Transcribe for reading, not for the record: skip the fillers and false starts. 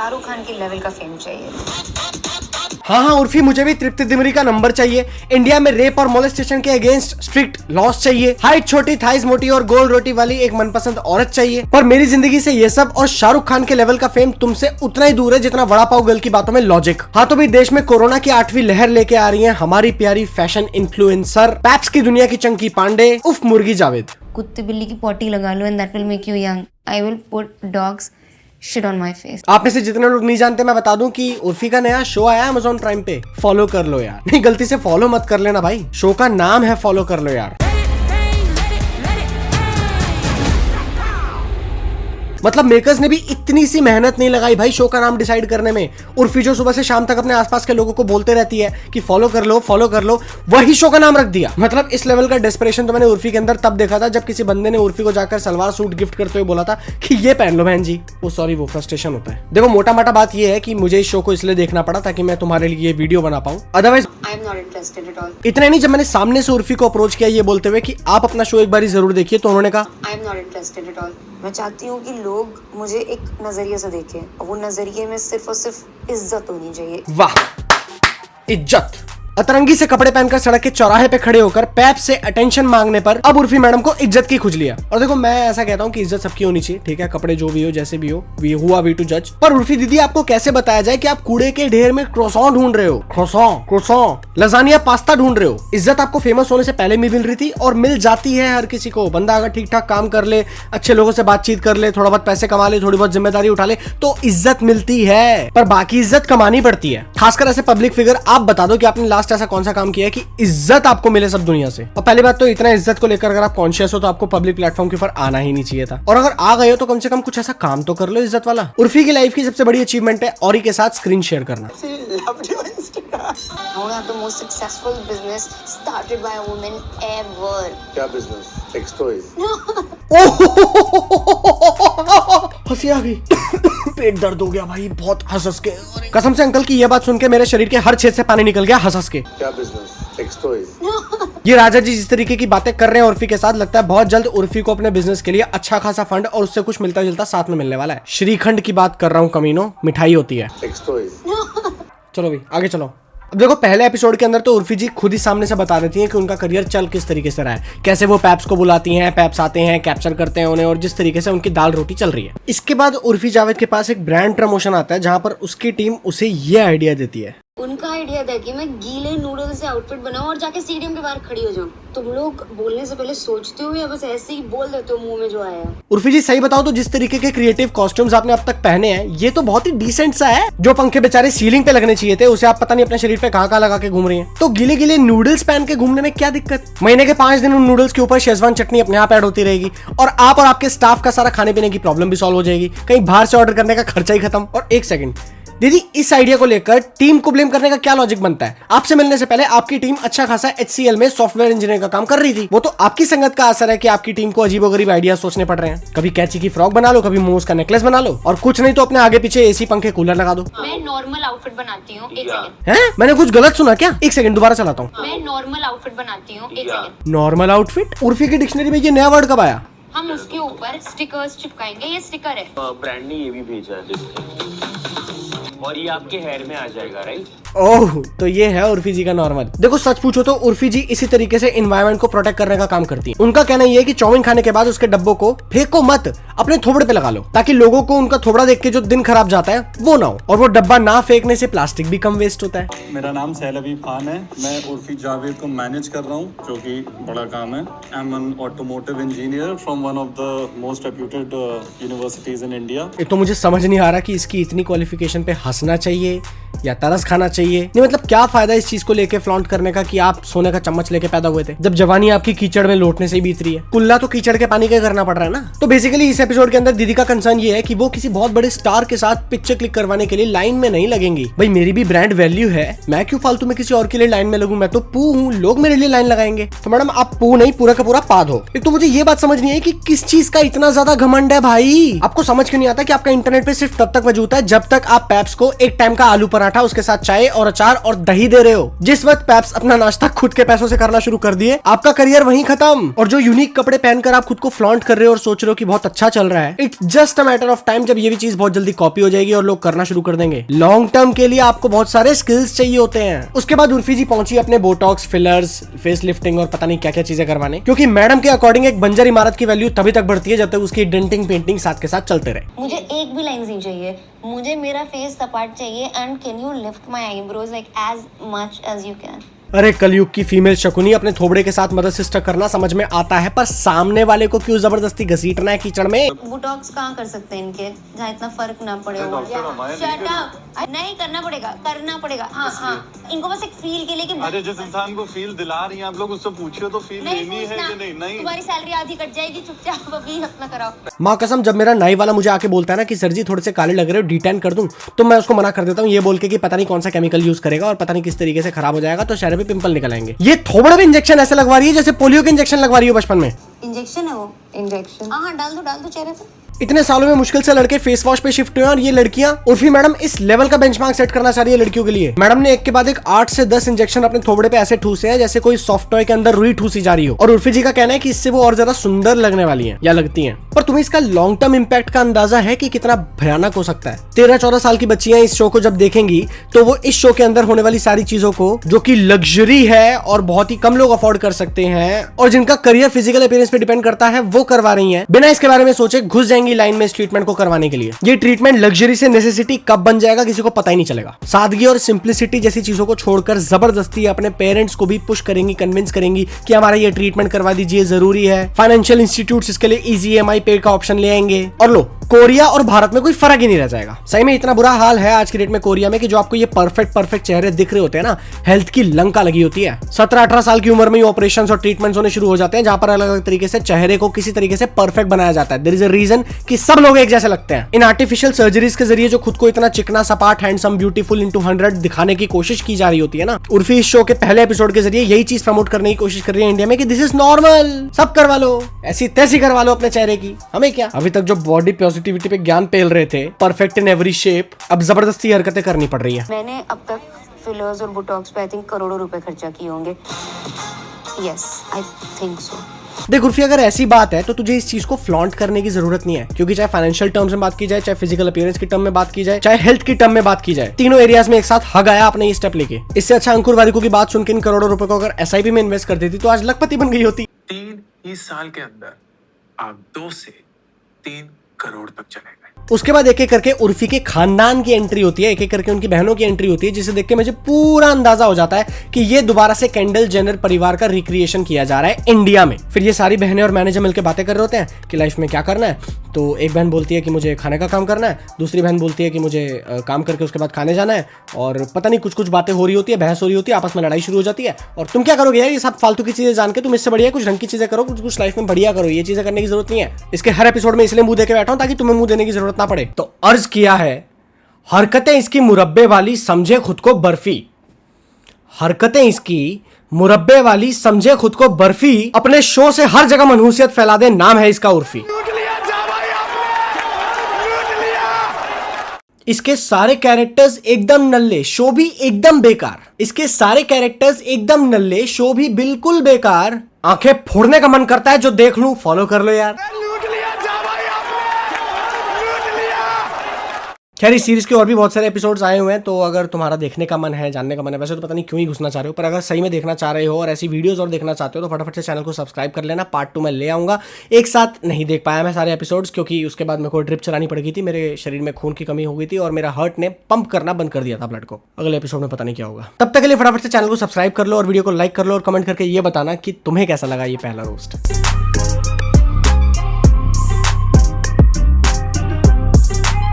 शाहरुख खान के लेवल का फेम चाहिए। हाँ उर्फी, मुझे भी तृप्ति दिमरी का नंबर चाहिए। इंडिया में रेप और मोलेस्टेशन के अगेंस्ट स्ट्रिक्ट लॉस चाहिए। हाइट छोटी, थाइज मोटी और गोल रोटी वाली एक मनपसंद औरत चाहिए। पर मेरी जिंदगी से ये सब और शाहरुख खान के लेवल का फेम तुमसे उतना ही दूर है जितना वड़ा पाव गर्ल की बातों में लॉजिक। हाँ तो भी देश में कोरोना की 8वीं लहर लेके आ रही है हमारी प्यारी फैशन इन्फ्लुएंसर, पैप्स की दुनिया की चंकी पांडे उफ मुर्गी जावेद। कुत्ते बिल्ली की पॉटी लगा लो and that will make you young. I will put dog's shit on my face. आप में से जितने लोग नहीं जानते, मैं बता दूं कि उर्फी का नया शो आया Amazon प्राइम पे, फॉलो कर लो यार। नहीं, गलती से फॉलो मत कर लेना भाई, शो का नाम है फॉलो कर लो यार। मतलब मेकर्स ने भी इतनी सी मेहनत नहीं लगाई भाई शो का नाम डिसाइड करने में। उर्फी जो सुबह से शाम तक अपने आसपास के लोगों को बोलते रहती है कि फॉलो कर लो, वही शो का नाम रख दिया। मतलब इस लेवल का डेस्परेशन तो मैंने उर्फी के अंदर तब देखा था जब किसी बंदे ने उर्फी को जाकर सलवार सूट गिफ्ट करते हुए बोला था कि ये पहन लो बहन जी। वो फ्रस्ट्रेशन होता है। देखो मोटा मोटा बात ये है कि मुझे इस शो को इसलिए देखना पड़ा ताकि मैं तुम्हारे लिए वीडियो बना पाऊं, otherwise I am not interested at all. इतना नहीं, जब मैंने सामने से उर्फी को अप्रोच किया ये बोलते हुए कि आप अपना शो एक बार जरूर देखिए, तो उन्होंने कहा I am not interested at all. मैं चाहती हूँ कि लोग मुझे एक नजरिए से देखें और वो नजरिए में सिर्फ और सिर्फ इज्जत होनी चाहिए। वाह, इज्जत। अतरंगी से कपड़े पहनकर सड़क के चौराहे पे खड़े होकर पैप से अटेंशन मांगने पर अब उर्फी मैडम को इज्जत की खुजली है। और देखो मैं ऐसा कहता हूँ कि इज्जत सबकी होनी चाहिए, ठीक है, कपड़े जो भी हो जैसे भी हो, वी टू जज। पर उर्फी दीदी आपको कैसे बताया जाए कि आप कूड़े के ढेर में क्रोसॉन ढूंढ रहे हो, क्रोसॉन लजानिया पास्ता ढूंढ रहे हो। इज्जत आपको फेमस होने से पहले मिल रही थी और मिल जाती है हर किसी को। बंदा अगर ठीक ठाक काम कर ले, अच्छे लोगों से बातचीत कर ले, थोड़ा बहुत पैसे कमा ले, थोड़ी बहुत जिम्मेदारी उठा ले तो इज्जत मिलती है। पर बाकी इज्जत कमानी पड़ती है, खासकर ऐसे पब्लिक फिगर। आप बता दो कि आपने लास्ट ऐसा कौन सा काम किया कि इज्जत आपको मिले सब दुनिया से। और पहली बात तो इतना इज्जत को लेकर अगर आप कॉन्शियस हो तो आपको पब्लिक प्लेटफॉर्म के ऊपर आना ही नहीं चाहिए था। और अगर आ गए हो तो कम से कम कुछ ऐसा काम तो कर लो इज्जत वाला। उर्फी की लाइफ की सबसे बड़ी अचीवमेंट है औरी के साथ स्क्रीन शेयर करना। The most successful business started by a woman ever. क्या business? Sex toys. हंसी आ गई, पेट दर्द हो गया भाई बहुत हंस के। कसम से अंकल की यह बात सुन के मेरे शरीर के हर छेद से पानी निकल गया हंस के। क्या business? Sex toys. ये राजा जी जिस तरीके की बातें कर रहे हैं उर्फी के साथ, लगता है बहुत जल्द उर्फी को अपने बिजनेस के लिए अच्छा खासा फंड और उससे कुछ मिलता जुलता साथ में मिलने वाला है। श्रीखंड की बात कर रहा हूँ कमीनो, मिठाई होती है। Sex toys. चलो भाई आगे चलो। अब देखो पहले एपिसोड के अंदर तो उर्फी जी खुद ही सामने से बता देती हैं कि उनका करियर चल किस तरीके से रहा है, कैसे वो पैप्स को बुलाती हैं, पैप्स आते हैं, कैप्चर करते हैं उन्हें और जिस तरीके से उनकी दाल रोटी चल रही है। इसके बाद उर्फी जावेद के पास एक ब्रांड प्रमोशन आता है जहां पर उसकी टीम उसे ये आइडिया देती है। उनका आइडिया था कि मैं गीले नूडल से आउटफिट बनाऊं और जाके स्टेडियम के बाहर खड़ी हो जाऊं। तुम लोग बोलने से पहले सोचते हो या बस ऐसे ही बोल देते हो मुंह में जो आया? उर्फी जी सही बताओ तो जिस तरीके के क्रिएटिव कॉस्ट्यूम्स आपने अब तक पहने हैं ये तो बहुत ही डिसेंट सा है। जो पंखे बेचारे सीलिंग पे लगने चाहिए थे उसे आप पता नहीं अपने शरीर पे कहाँ लगा के घूम रही हैं। तो गीले गीले नूडल्स पहन के घूमने में क्या दिक्कत? महीने के 5 दिन उन नूडल्स के ऊपर शेजवान चटनी अपने आप ऐड होती रहेगी और आप और आपके स्टाफ का सारा खाने पीने की प्रॉब्लम भी सॉल्व हो जाएगी। कहीं बाहर से ऑर्डर करने का खर्चा ही खत्म। और एक सेकंड दीदी, इस आइडिया को लेकर टीम को ब्लेम करने का क्या लॉजिक बनता है? आपसे मिलने से पहले आपकी टीम अच्छा खासा HCL में सॉफ्टवेयर इंजीनियर का काम कर रही थी। वो तो आपकी संगत का असर है कि आपकी टीम को अजीबोगरीब आइडिया सोचने पड़ रहे हैं। कभी कैची की फ्रॉक बना लो, कभी मोमोज का नेकलेस बना लो और कुछ नहीं तो अपने आगे पीछे AC पंखे कूलर लगा दो। मैं नॉर्मल आउटफिट बनाती हूँ, एक सेकंड। हैं? मैंने कुछ गलत सुना क्या? एक सेकंड दोबारा चलाता हूँ। मैं नॉर्मल आउटफिट बनाती हूँ, एक सेकंड। Normal outfit? उर्फी की डिक्शनरी में ये नया वर्ड कब आया? हम उसके ऊपर स्टिकर्स चिपकाएंगे। ये स्टिकर है। ब्रांड ने ये भी भेजा है और ये आपके हेयर में आ जाएगा, राइट? ओह, तो ये है उर्फी जी का नॉर्मल। देखो सच पूछो तो उर्फी जी इसी तरीके से एनवायरनमेंट को प्रोटेक्ट करने का काम करती है। उनका कहना ये है कि चाउमीन खाने के बाद उसके डब्बों को फेंको मत, अपने थोबड़े पे लगा लो ताकि लोगों को उनका थोबड़ा देख के जो दिन खराब जाता है वो ना हो। और वो डब्बा ना फेंकने से प्लास्टिक भी कम वेस्ट होता है। मेरा नाम सहलबीब खान है। मैं उर्फी जावेद को मैनेज कर रहा हूँ, जो कि बड़ा काम है। I am an automotive engineer from one of the most reputed universities in India. एक तो मुझे समझ नहीं आ रहा कि इसकी इतनी क्वालिफिकेशन पे हंसना चाहिए या तरस खाना चाहिए। नहीं मतलब क्या फायदा इस चीज को लेके फ्लॉन्ट करने का कि आप सोने का चम्मच लेके पैदा हुए थे जब जवानी आपकी कीचड़ में लोटने से ही बीत रही है। कुल्ला तो कीचड़ के पानी का करना पड़ रहा है ना। तो बेसिकली इस एपिसोड के अंदर दीदी का कंसर्न ये है कि वो किसी बहुत बड़े स्टार के साथ पिक्चर क्लिक करवाने के लिए लाइन में नहीं लगेंगी। भाई मेरी भी ब्रांड वैल्यू है, मैं क्यों फालतू में किसी और के लिए लाइन में लगूं? मैं तो पू हूँ, लोग मेरे लिए लाइन लगाएंगे। तो मैडम आप पू नहीं, पूरा का पूरा पाद हो। एक तो मुझे ये बात समझ नहीं आई कि किस चीज का इतना ज्यादा घमंड है भाई। आपको समझ क्यों नहीं आता कि आपका इंटरनेट पे सिर्फ तब तक वजूद है जब तक आप पैप्स को एक टाइम का आलू पराठा उसके साथ चाय और अचार और दही दे रहे हो। जिस वक्त पैप्स अपना नाश्ता खुद के पैसों से करना शुरू कर दिए आपका करियर वहीं खत्म। और जो यूनिक कपड़े पहनकर आप खुद को फ्लॉन्ट कर रहे हो और सोच रहे हो कि बहुत अच्छा चल रहा है, it's just a matter of time जब ये भी चीज बहुत जल्दी कॉपी हो जाएगी और लोग करना शुरू कर देंगे। लॉन्ग टर्म के लिए आपको बहुत सारे स्किल्स चाहिए होते हैं। उसके बाद उर्फी जी पहुंची अपने बोटॉक्स, फिलर्स, फेस लिफ्टिंग और पता नहीं क्या क्या चीजें करवाने, क्योंकि मैडम के अकॉर्डिंग एक बंजर इमारत की वैल्यू तभी तक बढ़ती है जब तक उसकी डेंटिंग पेंटिंग साथ के साथ चलते रहे। मुझे एक भी लाइंस नहीं चाहिए, मुझे मेरा फेस सपाट चाहिए and can you lift my eyebrows like as much as you can. अरे कलयुग की फीमेल शकुनी, अपने थोबड़े के साथ मदद सिस्टर करना समझ में आता है, पर सामने वाले को क्यों जबरदस्ती घसीटना है कीचड़ में। बोटॉक्स कहाँ कर सकते हैं इनके, जहाँ इतना फर्क ना पड़े। शट अप, नहीं करना पड़ेगा। हाँ, इनको बस एक फील के लिए कि अरे जिस इंसान को फील दिला रही हैं आप लोग, उससे पूछिए तो फील लेनी है कि नहीं। तुम्हारी सैलरी आधी कट जाएगी, चुपचाप अभी अपना कराओ। माँ कसम, जब मेरा नाई वाला मुझे आके बोलता है ना कि सर जी थोड़े से काले लग रहे हो, डिटैन कर दूं, तो मैं उसको मना कर देता हूँ ये बोल के कि पता नहीं कौन सा केमिकल यूज करेगा और पता नहीं किस तरीके से खराब हो जाएगा तो चेहरे पे पिंपल निकल आएंगे। ये थोबड़े पे इंजेक्शन ऐसे लगवा रही है जैसे पोलियो के इंजेक्शन लगवा रही हो बचपन में। इंजेक्शन है वो, इंजेक्शन। हाँ, डाल दो चेहरे पे। इतने सालों में मुश्किल से लड़के फेस वॉश पे शिफ्ट हुए और ये लड़कियां, उर्फी मैडम इस लेवल का बेंचमार्क सेट करना चाह रही है लड़कियों के लिए। मैडम ने एक के बाद एक 8 से 10 इंजेक्शन अपने थोबड़े पे ऐसे ठूसे हैं जैसे कोई सॉफ्ट टॉय के अंदर रुई ठूसी जा रही हो, और उर्फी जी का कहना है कि इससे वो और ज्यादा सुंदर लगने वाली हैं या लगती हैं। पर तुम्हें इसका लॉन्ग टर्म इम्पैक्ट का अंदाजा है कि कितना भयानक हो सकता है। 13-14 साल की बच्चियां इस शो को जब देखेंगी तो वो इस शो के अंदर होने वाली सारी चीजों को, जो कि लग्जरी है और बहुत ही कम लोग अफोर्ड कर सकते हैं और जिनका करियर फिजिकल अपीयरेंस पे डिपेंड करता है, वो करवा रही हैं। बिना इसके बारे में सोचे घुस जाएंगी लाइन में इस ट्रीटमेंट को करवाने के लिए। ये ट्रीटमेंट लग्जरी से नेसेसिटी कब बन जाएगा किसी को पता ही नहीं चलेगा। सादगी और सिंप्लिसिटी जैसी चीजों को छोड़कर जबरदस्ती अपने पेरेंट्स को भी पुश करेंगी, कन्विंस करेंगी कि हमारा ये ट्रीटमेंट करवा दीजिए, जरूरी है। फाइनेंशियल इंस्टीट्यूट्स इसके लिए इजी EMI पे का ऑप्शन ले आएंगे और लो, कोरिया और भारत में कोई फर्क ही नहीं रह जाएगा। सही में इतना बुरा हाल है आज की डेट में कोरिया में कि जो आपको ये परफेक्ट चेहरे दिख रहे होते हैं ना, हेल्थ की लंका लगी होती है। 17-18 साल की उम्र में ही ऑपरेशंस और ट्रीटमेंट्स होने शुरू हो जाते हैं जहां पर अलग अलग तरीके से चेहरे को किसी तरीके से परफेक्ट बनाया जाता है। देयर इज अ रीजन कि सब लोग एक जैसे लगते हैं। इन आर्टिफिशियल सर्जरीज के जरिए जो खुद को इतना चिकना, सपाट, हैंडसम, ब्यूटीफुल इनटू 100 दिखाने की कोशिश की जा रही होती है ना, उर्फी इस शो के पहले एपिसोड के जरिए यही चीज प्रमोट करने की कोशिश कर रही है इंडिया में कि दिस इज नॉर्मल, सब करवा लो, ऐसी तैसी करवा लो अपने चेहरे की, हमें क्या। अभी तक जो बॉडी पॉजिटिविटी पे ज्ञान पेल रहे थे, परफेक्ट इन एवरी शेप, अब जबरदस्ती हरकतें करनी पड़ रही है। मैंने अब तक फिलर्स और बोटॉक्स पे आई थिंक करोड़ों रुपए खर्चा किए होंगे। Yes, I think so. देख उर्फी, अगर ऐसी बात है तो तुझे इस चीज को फ्लॉन्ट करने की जरूरत नहीं है, क्योंकि चाहे फाइनेंशियल टर्म्स में बात की जाए, चाहे फिजिकल अपीयरेंस की टर्म में बात की जाए, चाहे हेल्थ की टर्म में बात की जाए, तीनों एरियाज में एक साथ हग आया आपने ये स्टेप लेके। इससे अच्छा अंकुर वारिको की बात सुन के इन करोड़ों रुपए को अगर SIP में इन्वेस्ट कर देती तो आज लखपति बन गई होती। 3 ही साल के अंदर आप 2 से 3 करोड़ तक चले गए। उसके बाद एक एक करके उर्फी के खानदान की एंट्री होती है, एक एक करके उनकी बहनों की एंट्री होती है, जिसे देख के मुझे पूरा अंदाजा हो जाता है कि ये दोबारा से केंडल जेनर परिवार का रिक्रिएशन किया जा रहा है इंडिया में। फिर ये सारी बहनें और मैनेजर मिलकर बातें कर रहे होते हैं कि लाइफ में क्या करना है। तो एक बहन बोलती है कि मुझे खाने का काम करना है, दूसरी बहन बोलती है कि मुझे काम करके उसके बाद खाने जाना है, और पता नहीं कुछ बातें हो रही होती है, बहस हो रही होती है, आपस में लड़ाई शुरू हो जाती है। और तुम क्या करोगे यार, ये सब फालतू की चीजें जान के? तुम इससे बढ़िया कुछ ढंग की चीजें करो, कुछ लाइफ में बढ़िया करो, ये चीजें करने की जरूरत नहीं है। इसके हर एपिसोड में इसलिए मुंह देके बैठा हूं ताकि तुम्हें मुंह देने की जरूरत ना पड़े। तो अर्ज किया है, हरकतें इसकी मुरब्बे वाली, समझे खुद को बर्फी। हरकतें इसकी मुरब्बे वाली, समझे खुद को बर्फी, अपने शो से हर जगह मनहूसियत फैला दे, नाम है इसका उर्फी। इसके सारे कैरेक्टर्स एकदम नल्ले, शो भी एकदम बेकार। इसके सारे कैरेक्टर्स एकदम नल्ले, शो भी बिल्कुल बेकार। आंखें फोड़ने का मन करता है जो देख लूं। फॉलो कर लो यार। खैर इस सीरीज के और भी बहुत सारे एपिसोड्स आए हुए हैं, तो अगर तुम्हारा देखने का मन है, जानने का मन है, वैसे तो पता नहीं क्यों ही घुसना चाह रहे हो, पर अगर सही में देखना चाह रहे हो और ऐसी वीडियोस और देखना चाहते हो तो फटाफट से चैनल को सब्सक्राइब कर लेना। पार्ट 2 में ले आऊंगा। एक साथ नहीं देख पाया मैं सारे एपिसोड्स, क्योंकि उसके बाद मेरे को ड्रिप चलानी पड़ गई थी, मेरे शरीर में खून की कमी हो गई थी और मेरा हार्ट ने पंप करना बंद कर दिया था ब्लड को। अगले एपिसोड में पता नहीं क्या होगा। तब तक के लिए फटाफट से चैनल को सब्सक्राइब कर लो और वीडियो को लाइक कर लो और कमेंट करके ये बताना कि तुम्हें कैसा लगा ये पहला रोस्ट।